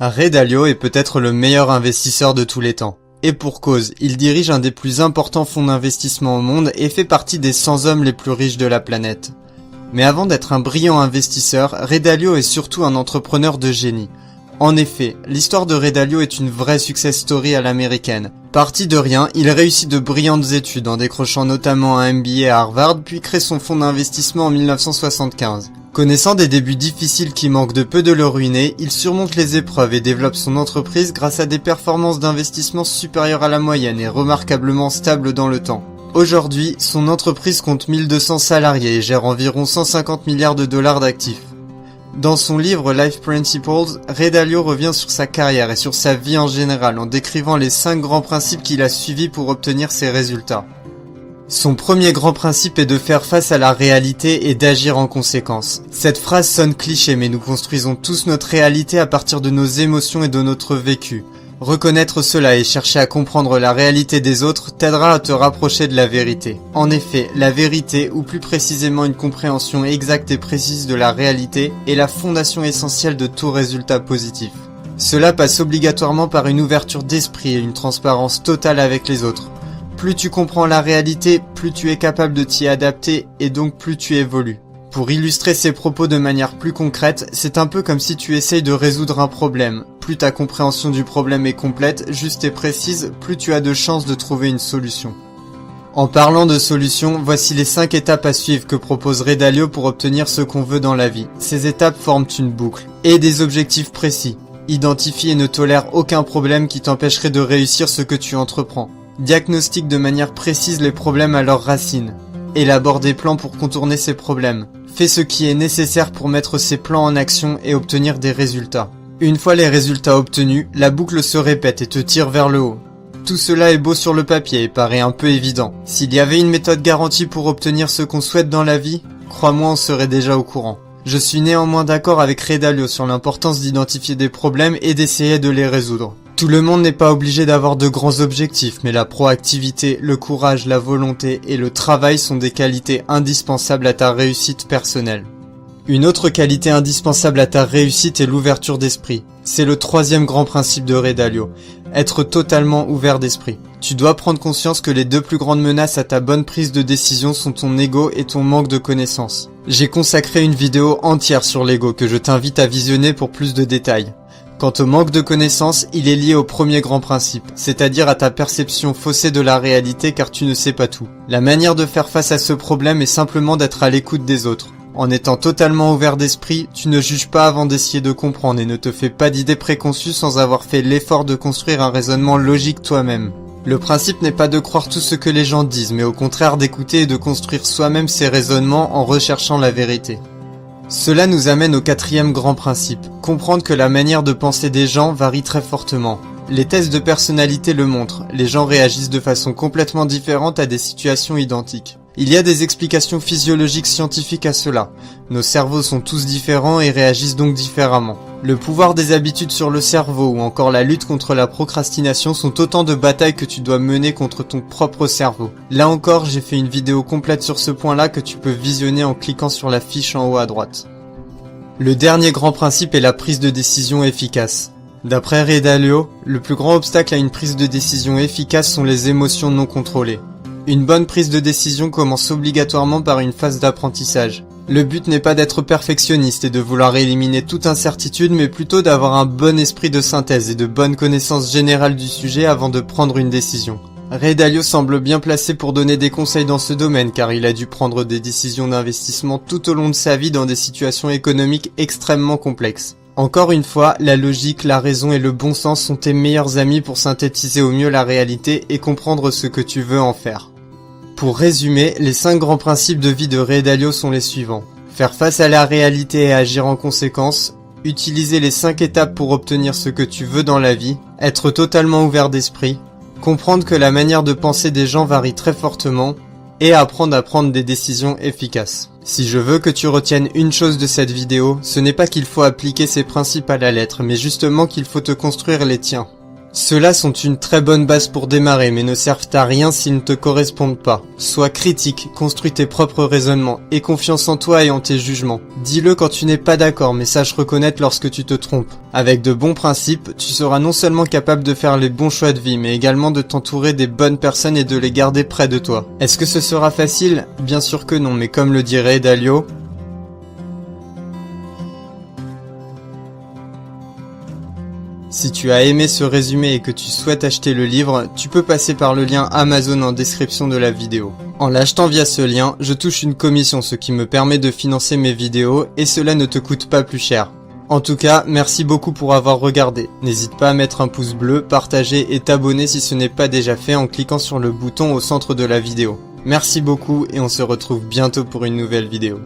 Ray Dalio est peut-être le meilleur investisseur de tous les temps. Et pour cause, il dirige un des plus importants fonds d'investissement au monde et fait partie des 100 hommes les plus riches de la planète. Mais avant d'être un brillant investisseur, Ray Dalio est surtout un entrepreneur de génie. En effet, l'histoire de Ray Dalio est une vraie success story à l'américaine. Parti de rien, il réussit de brillantes études en décrochant notamment un MBA à Harvard puis crée son fonds d'investissement en 1975. Connaissant des débuts difficiles qui manquent de peu de le ruiner, il surmonte les épreuves et développe son entreprise grâce à des performances d'investissement supérieures à la moyenne et remarquablement stables dans le temps. Aujourd'hui, son entreprise compte 1200 salariés et gère environ 150 milliards de dollars d'actifs. Dans son livre Life Principles, Ray Dalio revient sur sa carrière et sur sa vie en général en décrivant les 5 grands principes qu'il a suivis pour obtenir ses résultats. Son premier grand principe est de faire face à la réalité et d'agir en conséquence. Cette phrase sonne cliché, mais nous construisons tous notre réalité à partir de nos émotions et de notre vécu. Reconnaître cela et chercher à comprendre la réalité des autres t'aidera à te rapprocher de la vérité. En effet, la vérité, ou plus précisément une compréhension exacte et précise de la réalité, est la fondation essentielle de tout résultat positif. Cela passe obligatoirement par une ouverture d'esprit et une transparence totale avec les autres. Plus tu comprends la réalité, plus tu es capable de t'y adapter et donc plus tu évolues. Pour illustrer ces propos de manière plus concrète, c'est un peu comme si tu essayes de résoudre un problème. Plus ta compréhension du problème est complète, juste et précise, plus tu as de chances de trouver une solution. En parlant de solution, voici les 5 étapes à suivre que propose Ray Dalio pour obtenir ce qu'on veut dans la vie. Ces étapes forment une boucle. Et des objectifs précis. Identifie et ne tolère aucun problème qui t'empêcherait de réussir ce que tu entreprends. Diagnostique de manière précise les problèmes à leurs racines. Élabore des plans pour contourner ces problèmes. Fais ce qui est nécessaire pour mettre ces plans en action et obtenir des résultats. Une fois les résultats obtenus, la boucle se répète et te tire vers le haut. Tout cela est beau sur le papier et paraît un peu évident. S'il y avait une méthode garantie pour obtenir ce qu'on souhaite dans la vie, crois-moi, on serait déjà au courant. Je suis néanmoins d'accord avec Ray Dalio sur l'importance d'identifier des problèmes et d'essayer de les résoudre. Tout le monde n'est pas obligé d'avoir de grands objectifs, mais la proactivité, le courage, la volonté et le travail sont des qualités indispensables à ta réussite personnelle. Une autre qualité indispensable à ta réussite est l'ouverture d'esprit. C'est le 3e grand principe de Ray Dalio. Être totalement ouvert d'esprit. Tu dois prendre conscience que les 2 plus grandes menaces à ta bonne prise de décision sont ton ego et ton manque de connaissances. J'ai consacré une vidéo entière sur l'ego que je t'invite à visionner pour plus de détails. Quant au manque de connaissances, il est lié au premier grand principe, c'est-à-dire à ta perception faussée de la réalité car tu ne sais pas tout. La manière de faire face à ce problème est simplement d'être à l'écoute des autres. En étant totalement ouvert d'esprit, tu ne juges pas avant d'essayer de comprendre et ne te fais pas d'idées préconçues sans avoir fait l'effort de construire un raisonnement logique toi-même. Le principe n'est pas de croire tout ce que les gens disent, mais au contraire d'écouter et de construire soi-même ses raisonnements en recherchant la vérité. Cela nous amène au 4e grand principe, comprendre que la manière de penser des gens varie très fortement. Les tests de personnalité le montrent, les gens réagissent de façon complètement différente à des situations identiques. Il y a des explications physiologiques scientifiques à cela. Nos cerveaux sont tous différents et réagissent donc différemment. Le pouvoir des habitudes sur le cerveau ou encore la lutte contre la procrastination sont autant de batailles que tu dois mener contre ton propre cerveau. Là encore, j'ai fait une vidéo complète sur ce point-là que tu peux visionner en cliquant sur la fiche en haut à droite. Le dernier grand principe est la prise de décision efficace. D'après Ray Dalio, le plus grand obstacle à une prise de décision efficace sont les émotions non contrôlées. Une bonne prise de décision commence obligatoirement par une phase d'apprentissage. Le but n'est pas d'être perfectionniste et de vouloir éliminer toute incertitude, mais plutôt d'avoir un bon esprit de synthèse et de bonnes connaissances générales du sujet avant de prendre une décision. Ray Dalio semble bien placé pour donner des conseils dans ce domaine car il a dû prendre des décisions d'investissement tout au long de sa vie dans des situations économiques extrêmement complexes. Encore une fois, la logique, la raison et le bon sens sont tes meilleurs amis pour synthétiser au mieux la réalité et comprendre ce que tu veux en faire. Pour résumer, les 5 grands principes de vie de Ray Dalio sont les suivants. Faire face à la réalité et agir en conséquence, utiliser les 5 étapes pour obtenir ce que tu veux dans la vie, être totalement ouvert d'esprit, comprendre que la manière de penser des gens varie très fortement, et apprendre à prendre des décisions efficaces. Si je veux que tu retiennes une chose de cette vidéo, ce n'est pas qu'il faut appliquer ces principes à la lettre, mais justement qu'il faut te construire les tiens. Ceux-là sont une très bonne base pour démarrer, mais ne servent à rien s'ils ne te correspondent pas. Sois critique, construis tes propres raisonnements, aie confiance en toi et en tes jugements. Dis-le quand tu n'es pas d'accord, mais sache reconnaître lorsque tu te trompes. Avec de bons principes, tu seras non seulement capable de faire les bons choix de vie, mais également de t'entourer des bonnes personnes et de les garder près de toi. Est-ce que ce sera facile? Bien sûr que non, mais comme le dirait Dalio, si tu as aimé ce résumé et que tu souhaites acheter le livre, tu peux passer par le lien Amazon en description de la vidéo. En l'achetant via ce lien, je touche une commission, ce qui me permet de financer mes vidéos et cela ne te coûte pas plus cher. En tout cas, merci beaucoup pour avoir regardé. N'hésite pas à mettre un pouce bleu, partager et t'abonner si ce n'est pas déjà fait en cliquant sur le bouton au centre de la vidéo. Merci beaucoup et on se retrouve bientôt pour une nouvelle vidéo.